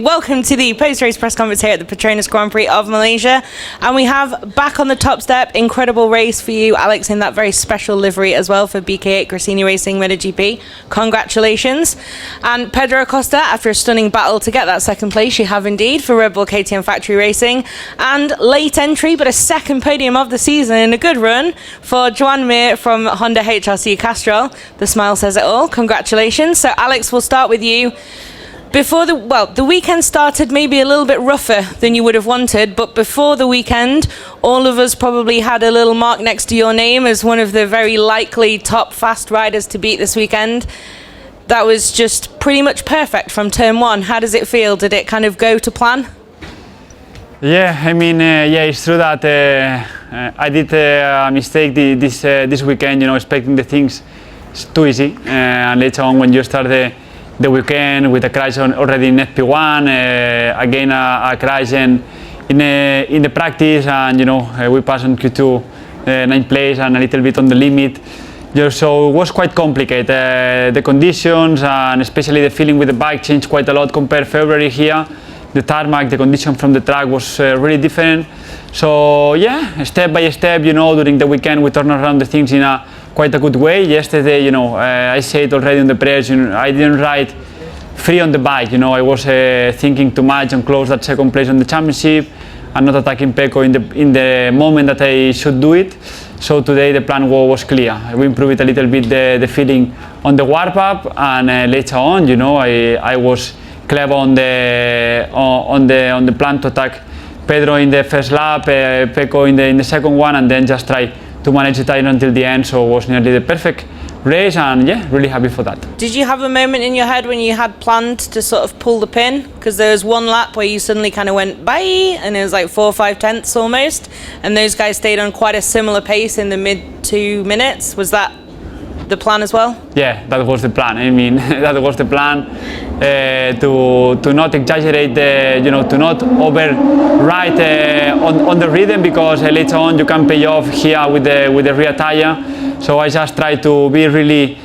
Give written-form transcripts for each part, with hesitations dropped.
Welcome to the post-race press conference here at the Petronas Grand Prix of Malaysia, and we have back on the top step, incredible race for you, Alex, in that very special livery as well for BK8 Gresini Racing Motogp. Congratulations. And Pedro Acosta, after a stunning battle to get that second place, you have indeed for Red Bull KTM Factory Racing, and late entry but a second podium of the season in a good run for Joan Mir from Honda HRC Castrol. The smile says it all. Congratulations. So Alex, we'll start with you. Before the weekend started maybe a little bit rougher than you would have wanted, but before the weekend, all of us probably had a little mark next to your name as one of the very likely top fast riders to beat this weekend. That was just pretty much perfect from turn one. How does it feel? Did it kind of go to plan? Yeah, I mean, it's true that I did a mistake this weekend, expecting the things too easy, and later on when you start the weekend with a crash already in FP1, again a crash in the practice, and we passed on Q2 9th place and a little bit on the limit. So it was quite complicated. The conditions and especially the feeling with the bike changed quite a lot compared to February here. The tarmac, the condition from the track was really different. So yeah, step by step, during the weekend we turned around the things in quite a good way. Yesterday, I said already in the press, I didn't ride free on the bike. I was thinking too much and close that second place on the championship and not attacking Pecco in the moment that I should do it. So today the plan was clear. We improved a little bit the feeling on the warm up, and later on, I was clever on the plan to attack Pedro in the first lap, Pecco in the second one, and then just try to manage the tire until the end. So it was nearly the perfect race, and yeah, really happy for that. Did you have a moment in your head when you had planned to sort of pull the pin? Because there was one lap where you suddenly kind of went bye, and it was like 4 or 5 tenths almost, and those guys stayed on quite a similar pace in the mid 2 minutes. Was that the plan as well? Yeah, that was the plan. I mean, that was the plan, to not exaggerate, to not override on the rhythm, because later on you can pay off here with the rear tire. So I just try to be really,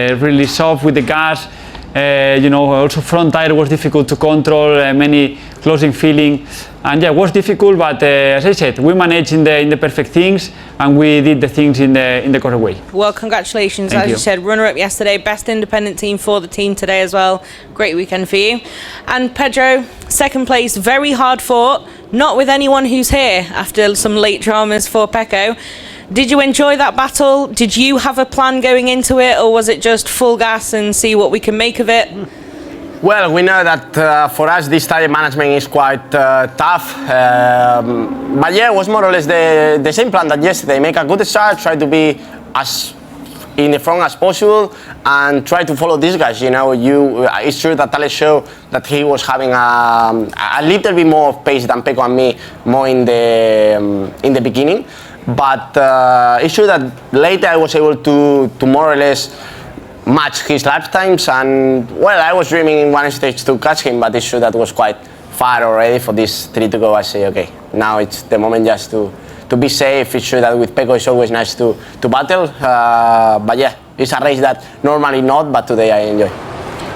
really soft with the gas. Also front tire was difficult to control, many closing feeling, and yeah, it was difficult. But as I said, we managed in the perfect things, and we did the things in the correct way. Well, congratulations. As you said, runner-up yesterday, best independent team for the team today as well. Great weekend for you. And Pedro, second place, very hard fought, not with anyone who's here after some late dramas for Pecco. Did you enjoy that battle? Did you have a plan going into it, or was it just full gas and see what we can make of it? Well, we know that for us this tire management is quite tough, but yeah, it was more or less the same plan that yesterday. Make a good start, try to be as in the front as possible, and try to follow these guys. It's true that Alex showed that he was having a little bit more of pace than Pecco and me more in the beginning. But it's true that later I was able to more or less match his lap times, and well, I was dreaming in one stage to catch him, but it's true that was quite far already for this 3 to go. I say, okay, now it's the moment just to be safe. It's true that with Pecco it's always nice to battle, but yeah, it's a race that normally not, but today I enjoy.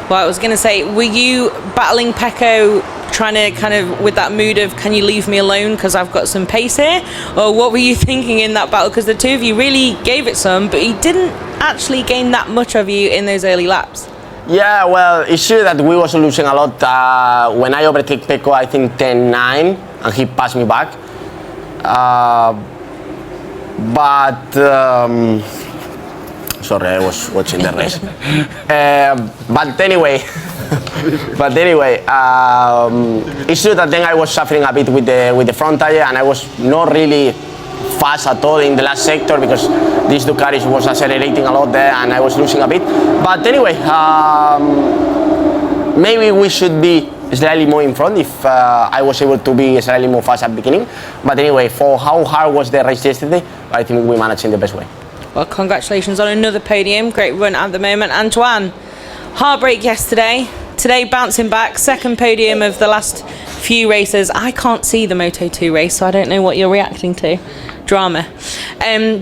Well, I was going to say, were you battling Pecco, trying to kind of with that mood of, can you leave me alone because I've got some pace here? Or what were you thinking in that battle? Because the two of you really gave it some, but he didn't actually gain that much of you in those early laps. Yeah, well, it's true that we was losing a lot. When I overtake Pecco, I think 10-9, and he passed me back. Sorry, I was watching the race. But anyway, it's true that then I was suffering a bit with the front tire, and I was not really fast at all in the last sector because this Ducati was accelerating a lot there, and I was losing a bit. But anyway, maybe we should be slightly more in front if I was able to be slightly more fast at the beginning. But anyway, for how hard was the race yesterday, I think we managed in the best way. Well, congratulations on another podium. Great run at the moment. Antoine, heartbreak yesterday. Today bouncing back, second podium of the last few races. I can't see the Moto2 race, so I don't know what you're reacting to. Drama.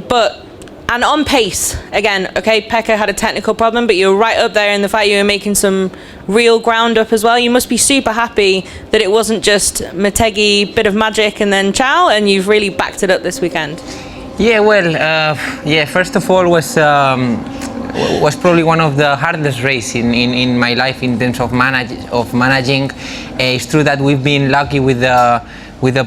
But And on pace, again, okay, Pekka had a technical problem, but you were right up there in the fight. You were making some real ground up as well. You must be super happy that it wasn't just Motegi, bit of magic, and then ciao, and you've really backed it up this weekend. Yeah, well, first of all was probably one of the hardest races in my life in terms of managing. It's true that we've been lucky with the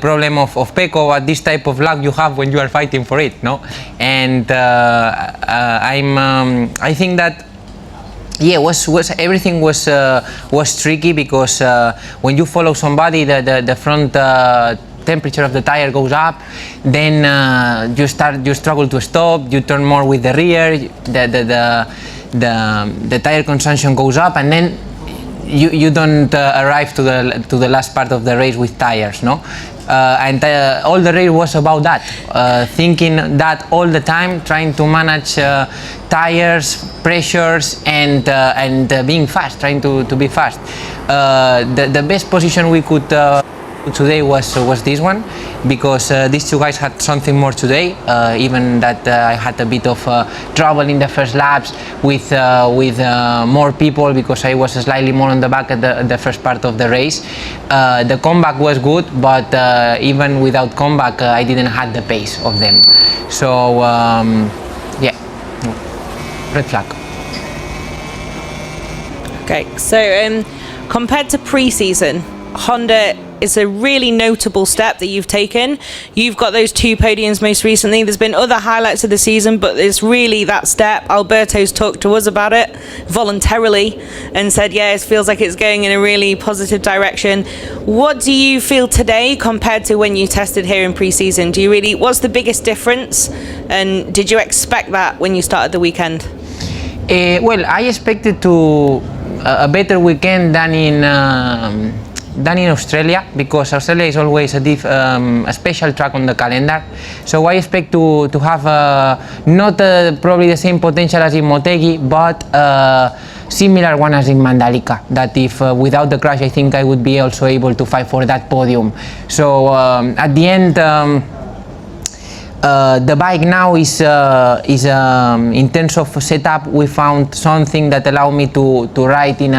problem of Pecco, but this type of luck you have when you are fighting for it, no? And I think that everything was tricky because when you follow somebody, the front temperature of the tire goes up, then you struggle to stop, you turn more with the rear, the tire consumption goes up, and then you don't arrive to the last part of the race with tires, no? And all the race was about that, thinking that all the time, trying to manage tires, pressures, and being fast, trying to be fast. The best position we could today was this one, because these two guys had something more today, even that I had a bit of trouble in the first laps with more people, because I was slightly more on the back at the first part of the race. The comeback was good, but even without comeback I didn't have the pace of them, so red flag. Okay, so compared to pre-season, Honda is a really notable step that you've taken. You've got those 2 podiums most recently. There's been other highlights of the season, but it's really that step. Alberto's talked to us about it voluntarily and said, yeah, it feels like it's going in a really positive direction. What do you feel today compared to when you tested here in pre-season? What's the biggest difference? And did you expect that when you started the weekend? Well, I expected a better weekend than in Australia, because Australia is always a special track on the calendar. So I expect to have not probably the same potential as in Motegi, but similar one as in Mandalika, that if without the crash I think I would be also able to fight for that podium. So at the end the bike now is in terms of setup, we found something that allow me to ride in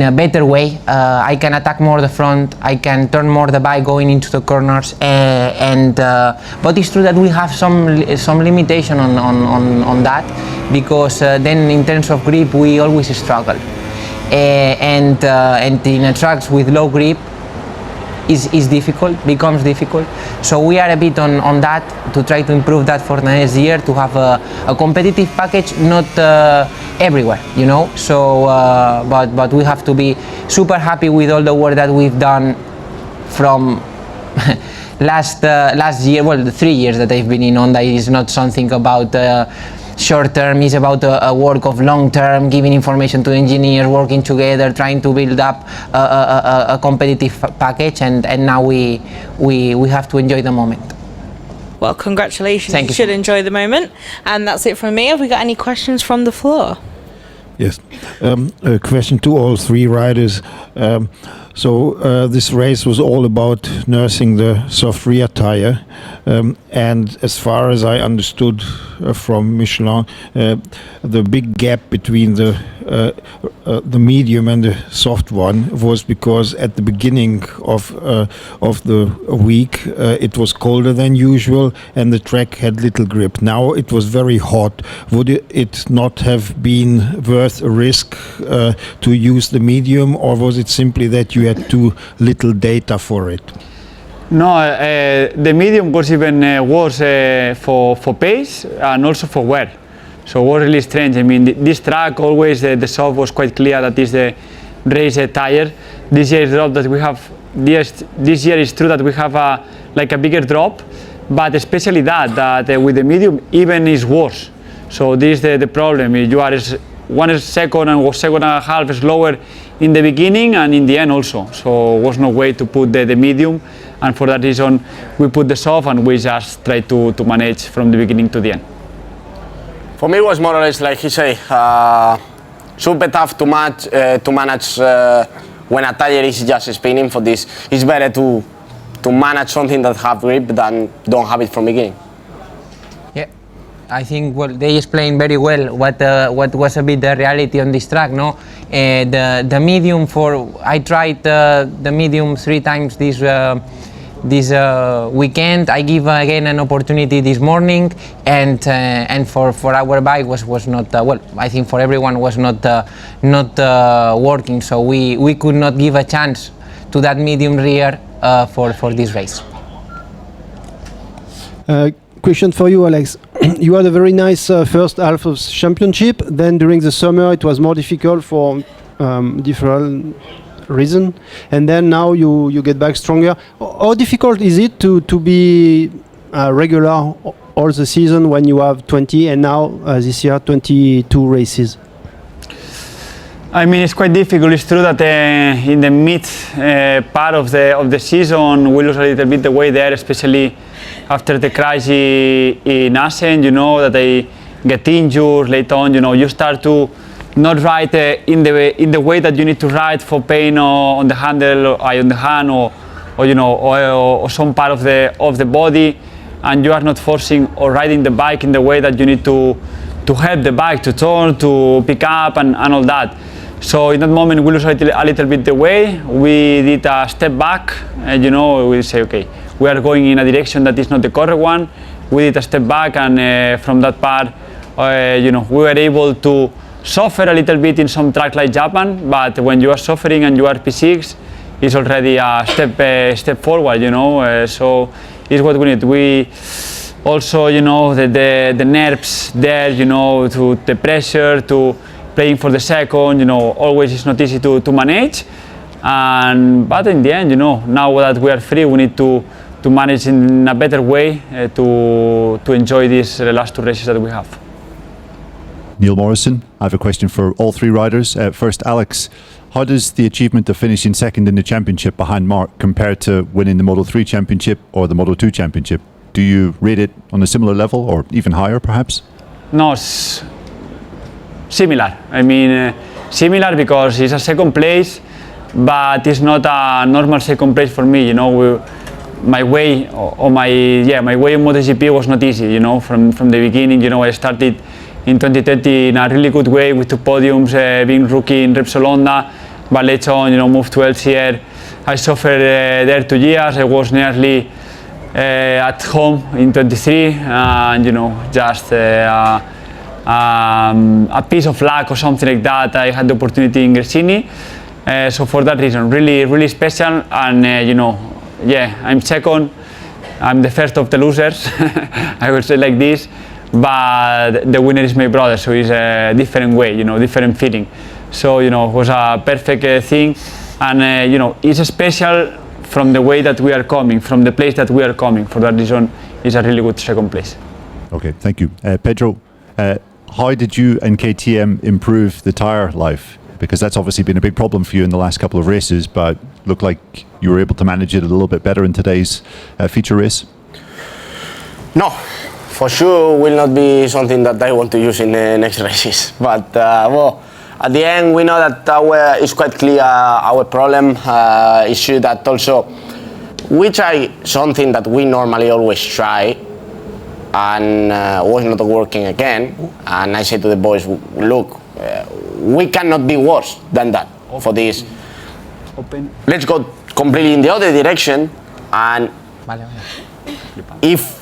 a better way. I can attack more the front, I can turn more the bike going into the corners, but it's true that we have some limitation on that, because then in terms of grip we always struggle, and in a tracks with low grip becomes difficult. So we are a bit on that to try to improve that for the next year, to have a competitive package, not everywhere, you know. So but we have to be super happy with all the work that we've done from last year. Well, the 3 years that I've been in Honda is not something about short term, is about a work of long term, giving information to engineers, working together, trying to build up a competitive package, and now we have to enjoy the moment. Well, congratulations. Thank you. You should enjoy the moment. And that's it from me. Have we got any questions from the floor? Yes. A question to all 3 riders. So this race was all about nursing the soft rear tire, and as far as I understood from Michelin, the big gap between the medium and the soft one was because at the beginning of the week it was colder than usual and the track had little grip. Now it was very hot. Would it not have been worth a risk to use the medium, or was it simply that you had too little data for it? No, the medium was even worse for pace and also for wear. So it was really strange. I mean, this track always the soft was quite clear that is the race tire. This year is drop that we have. This year is true that we have a bigger drop, but especially that with the medium even is worse. So this is the problem. You are 1 second and 1.5 seconds slower in the beginning and in the end also. So there was no way to put the medium, and for that reason we put the soft and we just try to manage from the beginning to the end. For me, it was more or less like he say, super tough to manage when a tire is just spinning. For this, it's better to manage something that have grip than don't have it from beginning. Yeah. I think they explained very well what was a bit the reality on this track. No, the medium I tried the medium 3 times this weekend. I give again an opportunity this morning, and for our bike was not I think for everyone was not working. So we could not give a chance to that medium rear for this race. Question for you, Alex. You had a very nice first half of championship. Then during the summer, it was more difficult for different reason. And then now you get back stronger. How difficult is it to be regular all the season when you have 20 and now this year 22 races? I mean, it's quite difficult. It's true that in the mid part of the season we lose a little bit the way there, especially after the crash in Assen. You know that I get injured later on. You know, you start to not ride in the way that you need to ride for pain on the handle, or on the hand, or you know, or some part of the body, and you are not forcing or riding the bike in the way that you need to help the bike to turn, to pick up, and all that. So in that moment we lose a little bit the way. We did a step back, and you know, we say, okay, we are going in a direction that is not the correct one. We did a step back, and from that part, you know, we were able to suffer a little bit in some track like Japan. But when you are suffering and you are P6, it's already a step forward, you know. So it's what we need. We also, you know, the nerves there, you know, to the pressure, to playing for the second, you know, always it's not easy to manage. But in the end, you know, now that we are free, we need to manage in a better way to enjoy these last 2 races that we have. Neil Morrison, I have a question for all 3 riders. First, Alex, how does the achievement of finishing second in the championship behind Marc compare to winning the Moto3 championship or the Moto2 championship? Do you rate it on a similar level or even higher, perhaps? No, it's similar. I mean, similar because it's a second place, but it's not a normal second place for me. You know, my way in MotoGP was not easy. You know, from the beginning. You know, I started in 2030 in a really good way with 2 podiums, being rookie in Repsol Honda, but later on, you know, moved to LCR. I suffered there 2 years. I was nearly at home in 23, and you know, just a piece of luck or something like that. I had the opportunity in Gresini, so for that reason, really, really special. And you know, yeah, I'm second. I'm the first of the losers. I would say like this. But the winner is my brother, so it's a different way, you know, different feeling. So you know, it was a perfect thing, and you know, it's special from the way that we are coming, from the place that we are coming. For that reason, it's a really good second place. Okay, thank you. Pedro, how did you and KTM improve the tyre life? Because that's obviously been a big problem for you in the last couple of races, but looked like you were able to manage it a little bit better in today's feature race. No, for sure will not be something that I want to use in the next races. But well, at the end we know that it's quite clear our problem issue, that also we try something that we normally always try, and was not working again. And I say to the boys, look, we cannot be worse than that for this. Let's go completely in the other direction, and if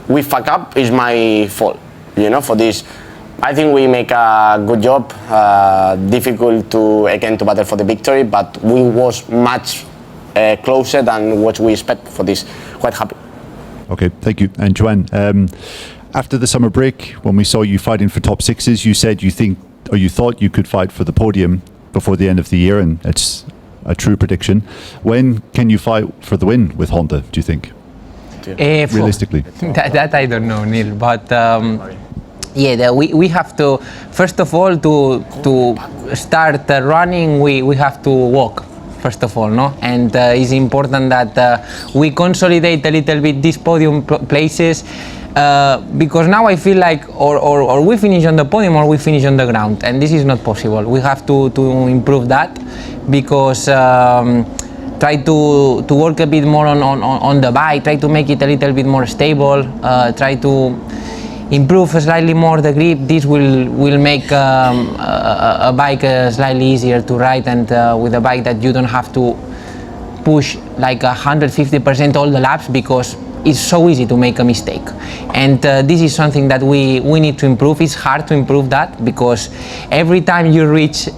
we fuck up, it's my fault, you know, for this. I think we make a good job. Difficult to battle for the victory, but we was much closer than what we expect for this. Quite happy. Okay, thank you. And Joan, after the summer break, when we saw you fighting for top 6s, you said you thought you could fight for the podium before the end of the year, and it's a true prediction. When can you fight for the win with Honda, do you think? Realistically? That I don't know, Neil, but yeah, we have to, first of all, to start running, we have to walk, first of all, no? And it's important that we consolidate a little bit these podium places, because now I feel like or we finish on the podium or we finish on the ground, and this is not possible. We have to improve that, because try to work a bit more on the bike, try to make it a little bit more stable, try to, improve slightly more the grip. This will make a bike slightly easier to ride, and with a bike that you don't have to push like 150% all the laps, because it's so easy to make a mistake. And this is something that we need to improve. It's hard to improve that, because every time you reach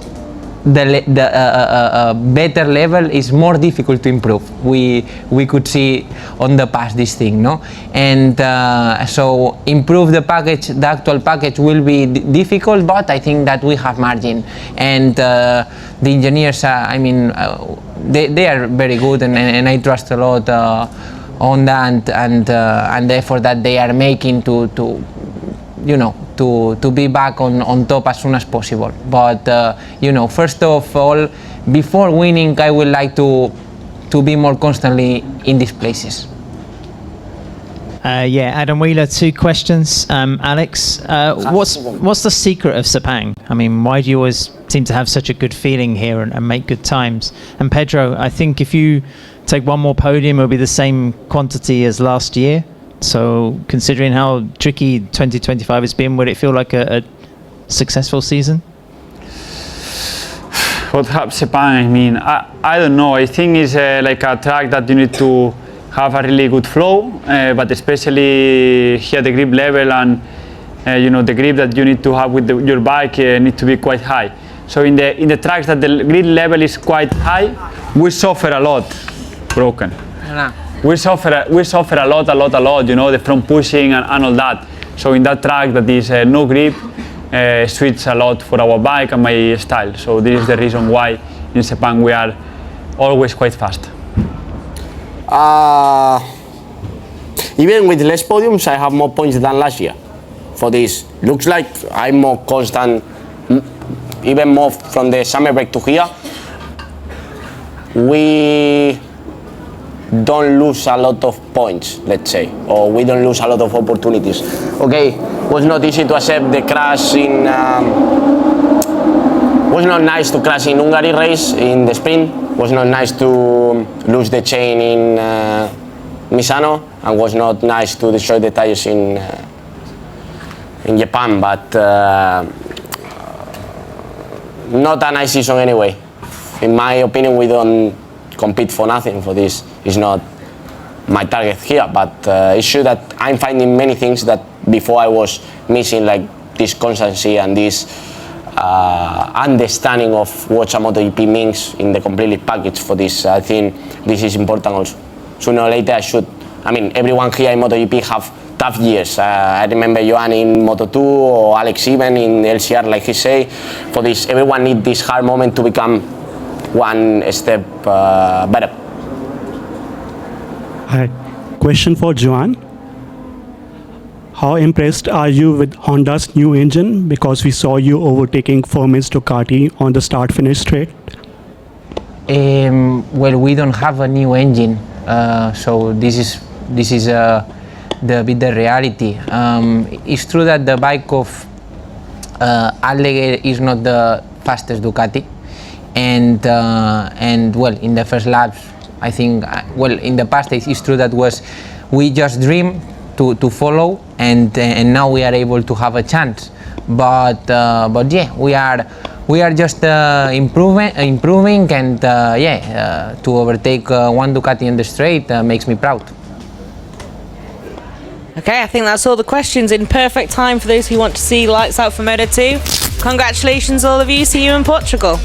the better level is more difficult to improve. We could see on the past this thing, no? And so improve the package, the actual package will be difficult, but I think that we have margin. And the engineers, I mean, they are very good, and I trust a lot on that and the effort that they are making to you know, to be back on top as soon as possible. But you know, first of all, before winning, I would like to be more constantly in these places. Yeah, Adam Wheeler, 2 questions. Alex, what's the secret of Sepang? I mean, why do you always seem to have such a good feeling here and make good times? And Pedro, I think if you take one more podium, it'll be the same quantity as last year. So considering how tricky 2025 has been, would it feel like a successful season? What happens Sepang, I mean, I don't know. I think it's like a track that you need to have a really good flow, but especially here the grip level and you know, the grip that you need to have with your bike need to be quite high. So in the tracks that the grip level is quite high, we suffer a lot. Broken. We suffer a lot, you know, the front pushing and all that. So in that track that is no grip, switch a lot for our bike and my style. So this is the reason why in Sepang we are always quite fast. Even with less podiums, I have more points than last year. For this, looks like I'm more constant, even more from the summer break to here. We don't lose a lot of points, let's say, or we don't lose a lot of opportunities. Okay, was not easy to accept the crash in. Was not nice to crash in Hungary race in the sprint. Was not nice to lose the chain in Misano, and was not nice to destroy the tires in Japan. But not a nice season anyway. In my opinion, we don't compete for nothing. For this is not my target here, but it's true that I'm finding many things that before I was missing, like this constancy and this understanding of what a MotoGP means in the completely package. For this, I think this is important also. Sooner or later, everyone here in MotoGP have tough years. I remember Joan in Moto2 or Alex even in LCR, like he say. For this, everyone need this hard moment to become one step better. Hi, question for Joan. How impressed are you with Honda's new engine? Because we saw you overtaking Firmen's Ducati on the start-finish straight. Well, we don't have a new engine, so this is the reality. It's true that the bike of Alleghe is not the fastest Ducati, and well, in the first laps, I think, well, in the past it's true that we just dream to follow, and now we are able to have a chance. But yeah, we are just improving, and to overtake one Ducati in the straight makes me proud. Okay, I think that's all the questions in perfect time for those who want to see lights out for Moto2. Congratulations all of you, see you in Portugal.